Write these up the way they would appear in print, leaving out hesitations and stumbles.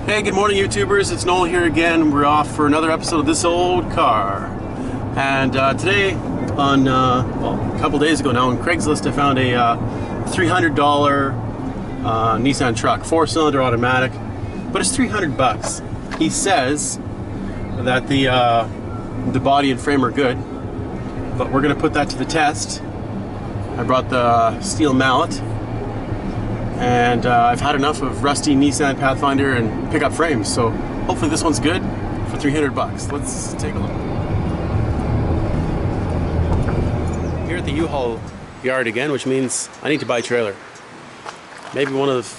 Hey, good morning YouTubers, it's Nowell here again. We're off for another episode of This Old Car. And today, on a couple days ago now on Craigslist, I found a $300 Nissan truck, 4-cylinder automatic, but it's 300 bucks. He says that the body and frame are good, but we're gonna put that to the test. I brought the steel mallet, and I've had enough of rusty Nissan Pathfinder and pickup frames, so hopefully this one's good for 300 bucks. Let's take a look. Here at the U-Haul yard again, which means I need to buy a trailer. Maybe one of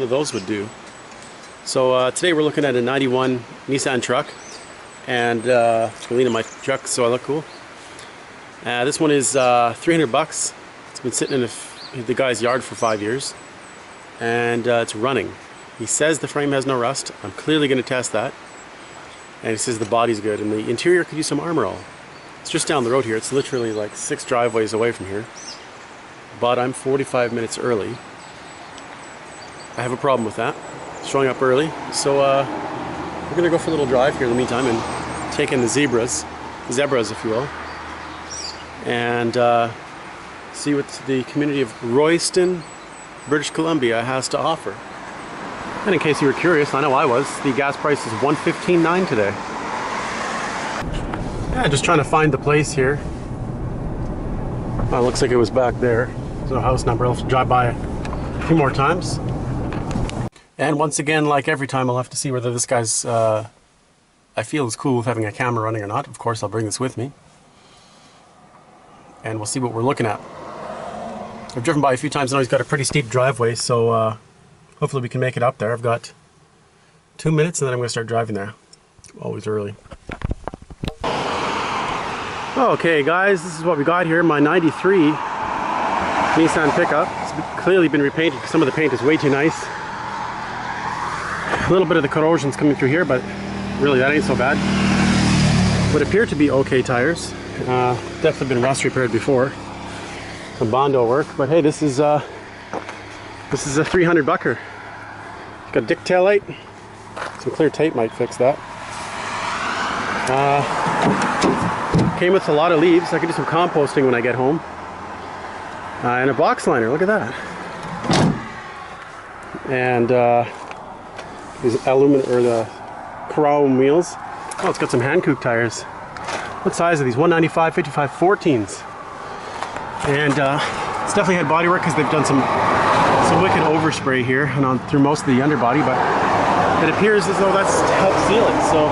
those would do. So today we're looking at a 91 Nissan truck, and leaning my truck so I look cool. This one is 300 bucks. It's been sitting in the guy's yard for 5 years. And it's running. He says the frame has no rust. I'm clearly going to test that. And he says the body's good, and the interior could use some armor all. It's just down the road here. It's literally like 6 driveways away from here. But I'm 45 minutes early. I have a problem with that, showing up early. So we're going to go for a little drive here in the meantime and take in the zebras if you will, and see what the community of Royston, British Columbia has to offer. And in case you were curious, I know I was, the gas price is $1.159 today. Yeah, just trying to find the place here. Well, it looks like it was back there. There's no house number. I'll have to drive by a few more times. And once again, like every time, I'll have to see whether this guy's, I feel is cool with having a camera running or not. Of course, I'll bring this with me. And we'll see what we're looking at. I've driven by a few times. I know he's got a pretty steep driveway, so hopefully we can make it up there. I've got 2 minutes and then I'm going to start driving there. Always early. Okay guys, this is what we got here. My 93 Nissan pickup. It's clearly been repainted because some of the paint is way too nice. A little bit of the corrosion's coming through here, but really that ain't so bad. Would appear to be okay tires. Definitely been rust repaired before. Some Bondo work, but hey, this is a 300 bucker. Got a dick tail light. Some clear tape might fix that. Came with a lot of leaves. I could do some composting when I get home. And a box liner. Look at that. And these aluminum or the chrome wheels. Oh, it's got some Hankook tires. What size are these? 195, 55, 14s. And it's definitely had body work because they've done some wicked overspray here and on through most of the underbody, but it appears as though that's helped seal it. So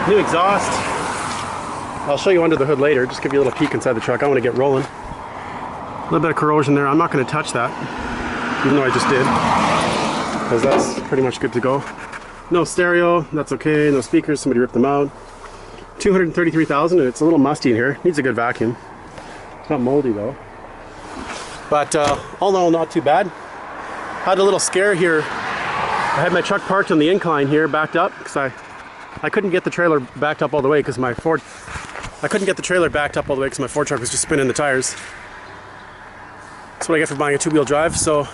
new exhaust. I'll show you under the hood later. Just give you a little peek inside the truck. I want to get rolling. A little bit of corrosion there. I'm not going to touch that, even though I just did, because that's pretty much good to go. No stereo. That's okay. No speakers. Somebody ripped them out. 233,000, and it's a little musty in here. Needs a good vacuum. It's not moldy though. But all in all, not too bad. Had a little scare here. I had my truck parked on the incline here, backed up, because I couldn't get the trailer backed up all the way because my Ford. I couldn't get the trailer backed up all the way because my Ford truck was just spinning the tires. That's what I get for buying a 2-wheel drive. So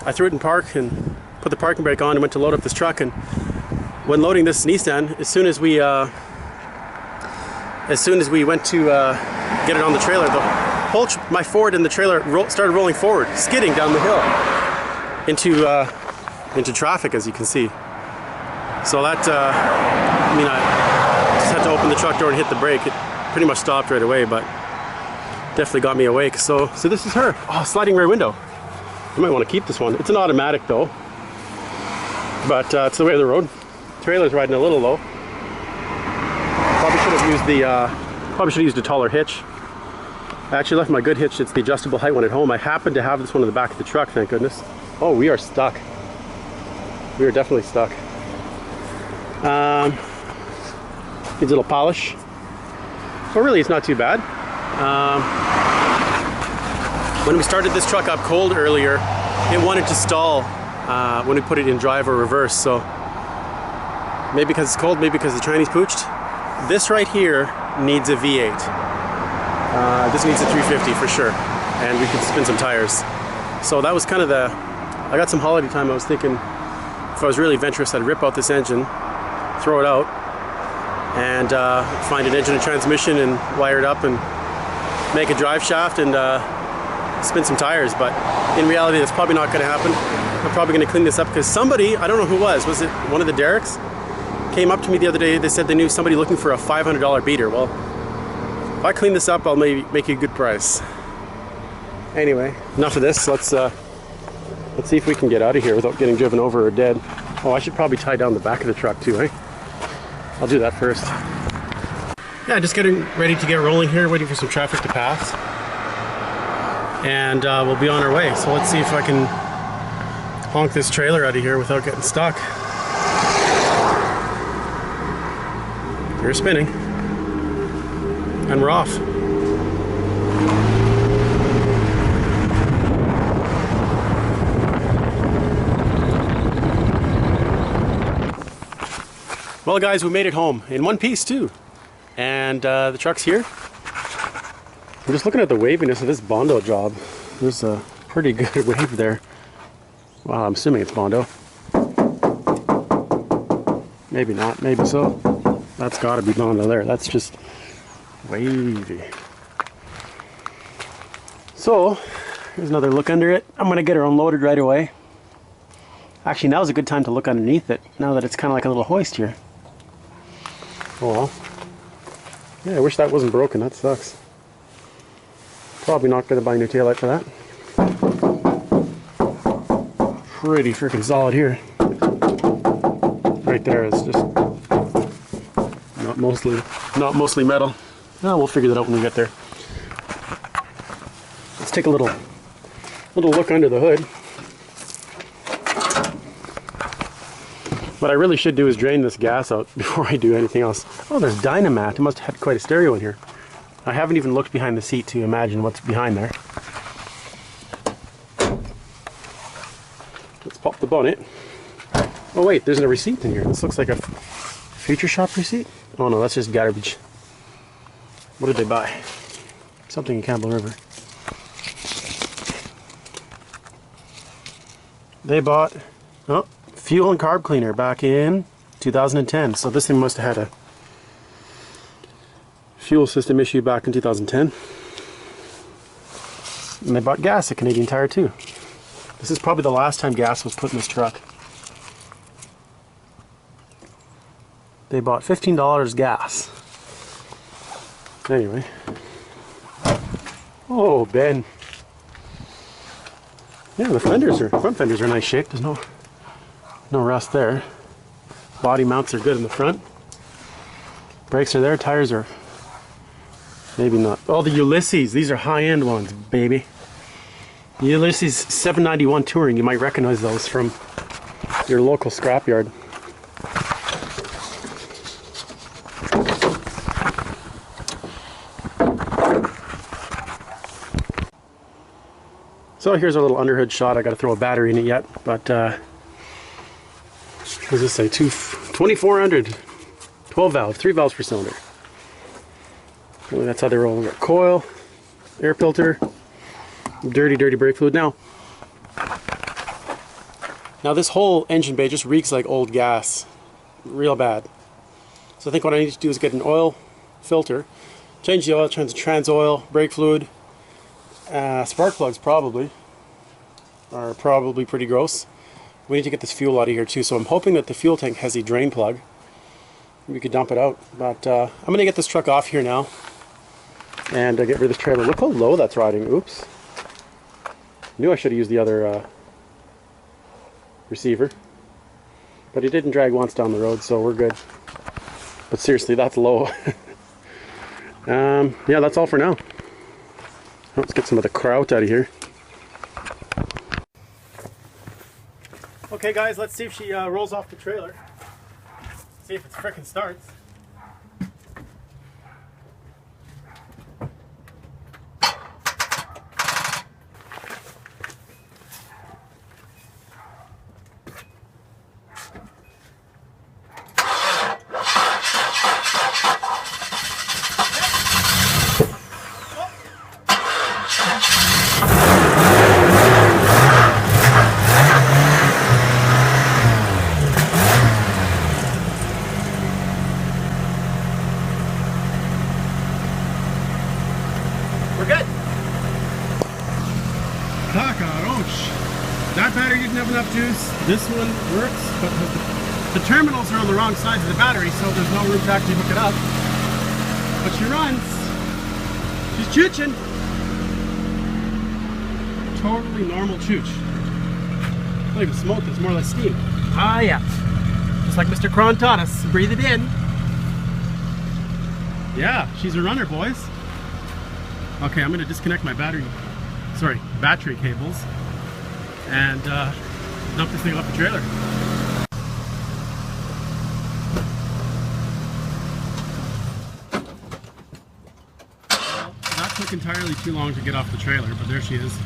I threw it in park and put the parking brake on and went to load up this truck. And when loading this Nissan, as soon as we went to get it on the trailer, my Ford and the trailer started rolling forward, skidding down the hill into traffic, as you can see. So that, I mean, I just had to open the truck door and hit the brake. It pretty much stopped right away, but definitely got me awake. So this is her. Oh, sliding rear window. You might want to keep this one. It's an automatic though, but it's the way of the road. Trailer's riding a little low. Probably should have used a taller hitch. I actually left my good hitch. It's the adjustable height one at home. I happen to have this one in the back of the truck, thank goodness. Oh, we are stuck. We are definitely stuck. Needs a little polish. Well, really, it's not too bad. When we started this truck up cold earlier, it wanted to stall when we put it in drive or reverse. So maybe because it's cold, maybe because the tranny's pooched. This right here needs a V8. This needs a 350 for sure, and we could spin some tires. So that was kind of I got some holiday time. I was thinking if I was really adventurous, I'd rip out this engine, throw it out, and find an engine and transmission and wire it up and make a drive shaft and spin some tires. But in reality, that's probably not going to happen. I'm probably going to clean this up because somebody, I don't know who was it one of the Derricks, came up to me the other day. They said they knew somebody looking for a $500 beater. Well, if I clean this up, I'll maybe make you a good price. Anyway, enough of this. Let's see if we can get out of here without getting driven over or dead. Oh, I should probably tie down the back of the truck too, eh? I'll do that first. Yeah, just getting ready to get rolling here, waiting for some traffic to pass. And we'll be on our way. So let's see if I can honk this trailer out of here without getting stuck. You're spinning. And we're off. Well guys, we made it home in one piece too. And the truck's here. I'm just looking at the waviness of this Bondo job. There's a pretty good wave there. Wow, I'm assuming it's Bondo. Maybe not, maybe so. That's gotta be Bondo there. That's just wavy. So, here's another look under it. I'm gonna get her unloaded right away. Actually, now's a good time to look underneath it, now that it's kind of like a little hoist here. Oh well. Yeah, I wish that wasn't broken. That sucks. Probably not going to buy a new taillight for that. Pretty freaking solid here. Right there is just not mostly metal. Oh, we'll figure that out when we get there. Let's take a little look under the hood. What I really should do is drain this gas out before I do anything else. Oh, there's Dynamat. It must have had quite a stereo in here. I haven't even looked behind the seat to imagine what's behind there. Let's pop the bonnet. Oh wait, there's a receipt in here. This looks like a Future Shop receipt. Oh no, that's just garbage. What did they buy? Something in Campbell River. They bought, oh, fuel and carb cleaner back in 2010. So this thing must have had a fuel system issue back in 2010. And they bought gas at Canadian Tire too. This is probably the last time gas was put in this truck. They bought $15 gas. Anyway. Oh, Ben. Yeah, the front fenders are in nice shape. There's no rust there. Body mounts are good in the front. Brakes are there. Tires are maybe not. Oh, the Ulysses. These are high-end ones, baby. The Ulysses 791 Touring. You might recognize those from your local scrapyard. So here's a little underhood shot. I got to throw a battery in it yet, but what does this say? 2400, 12 valves, 3 valves per cylinder. Well, that's how they roll. We got coil, air filter, dirty brake fluid. Now this whole engine bay just reeks like old gas, real bad. So I think what I need to do is get an oil filter, change the oil, change the trans oil, brake fluid. Spark plugs probably are pretty gross. We need to get this fuel out of here too, so I'm hoping that the fuel tank has a drain plug. We could dump it out, but I'm going to get this truck off here now and get rid of this trailer. Look how low that's riding. Oops. Knew I should have used the other receiver, but it didn't drag once down the road, so we're good. But seriously, that's low. Yeah, that's all for now. Let's get some of the kraut out of here. Okay guys, let's see if she rolls off the trailer. See if it frickin' starts. have enough juice. This one works, but the terminals are on the wrong sides of the battery, so there's no room to actually hook it up. But she runs. She's chooching. Totally normal chooch. Not even smoke, it's more like steam. Ah, yeah. Just like Mr. Cron taught us. Breathe it in. Yeah, she's a runner, boys. Okay, I'm going to disconnect my battery cables and dump this thing off the trailer. Well, that took entirely too long to get off the trailer, but there she is.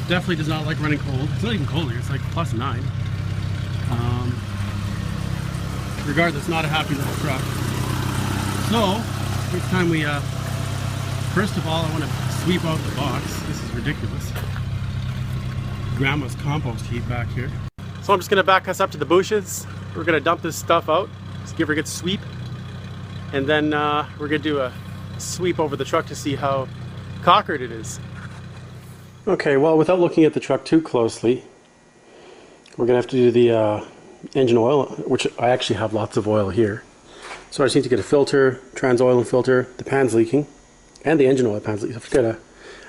Definitely does not like running cold. It's not even cold here, it's like +9. Regardless, not a happy little truck. So, it's time we, first of all, I want to sweep out the box. This is ridiculous. Grandma's compost heap back here. So I'm just going to back us up to the bushes. We're going to dump this stuff out, just give her a good sweep. And then we're going to do a sweep over the truck to see how cockered it is. Okay, well, without looking at the truck too closely, we're going to have to do the engine oil, which I actually have lots of oil here. So I just need to get a filter, trans oil and filter. The pan's leaking, and the engine oil pan's leaking. So I've got a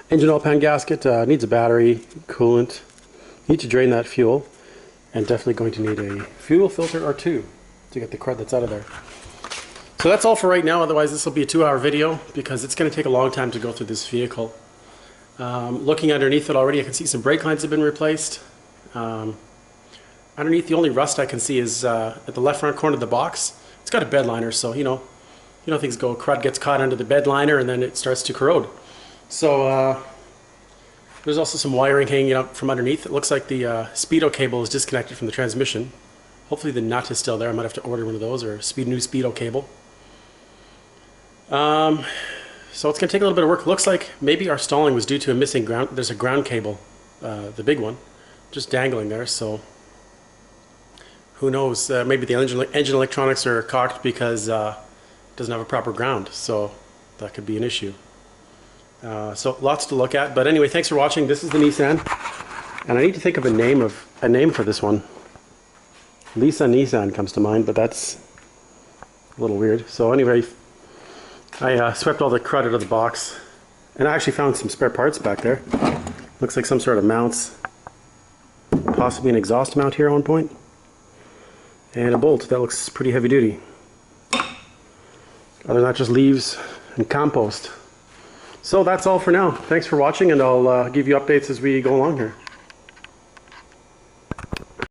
engine oil pan gasket, needs a battery, coolant. Need to drain that fuel, and definitely going to need a fuel filter or two to get the crud that's out of there. So that's all for right now. Otherwise, this will be a 2-hour video because it's going to take a long time to go through this vehicle. Looking underneath it already, I can see some brake lines have been replaced. Underneath, the only rust I can see is at the left front corner of the box. It's got a bed liner, so you know things go. Crud gets caught under the bed liner, and then it starts to corrode. So there's also some wiring hanging up from underneath. It looks like the speedo cable is disconnected from the transmission. Hopefully the nut is still there. I might have to order one of those, or a new speedo cable. So it's going to take a little bit of work. Looks like maybe our stalling was due to a missing ground. There's a ground cable, the big one, just dangling there. So who knows? Maybe the engine electronics are cocked because it doesn't have a proper ground. So that could be an issue. So lots to look at. But anyway, thanks for watching. This is the Nissan, and I need to think of a name for this one. Lisa Nissan comes to mind, but that's a little weird. So anyway, I swept all the crud out of the box, and I actually found some spare parts back there. Looks like some sort of mounts, possibly an exhaust mount here at one point, and a bolt that looks pretty heavy duty. Other than that, just leaves and compost. So that's all for now. Thanks for watching, and I'll give you updates as we go along here.